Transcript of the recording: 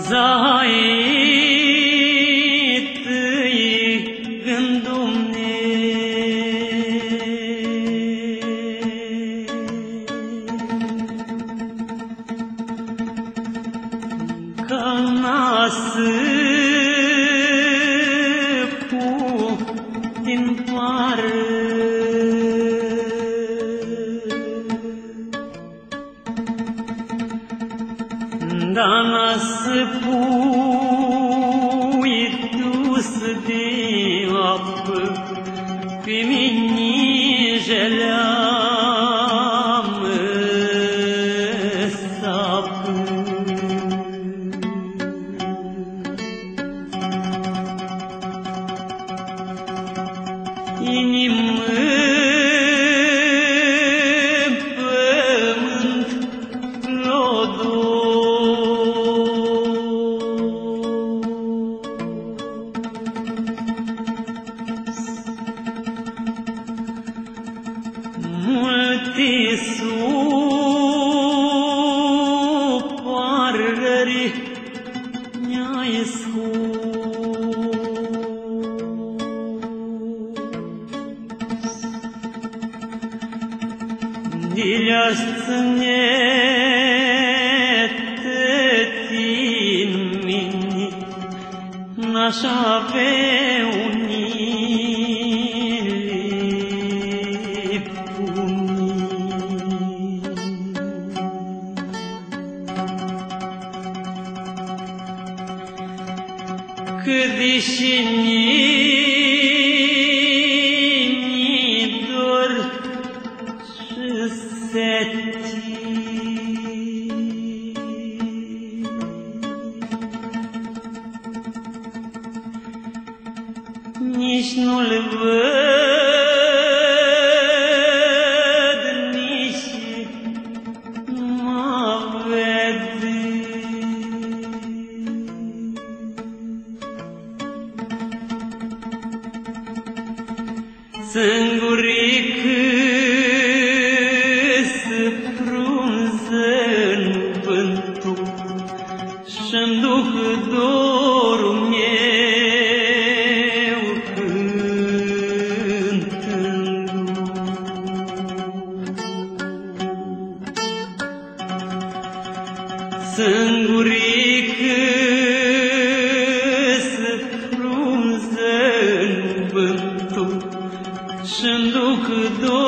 Zahit-i gândul-mi ca nasipul din vară, dar nasipul-i dus de apă, pe mine jeleam-mă sapă. Inimă pământ multe supărări mi-ai scos, de-le-aș ține tăti-n mine, n-aș avea unile puni. Cât deși ni dor și sete, nici nu-l văd, nici mă vede. Sângurică-s frunză-n vântul și-mi duc dorul meu cântându. Sângurică-s frunză-n vântul și-mi duc dorul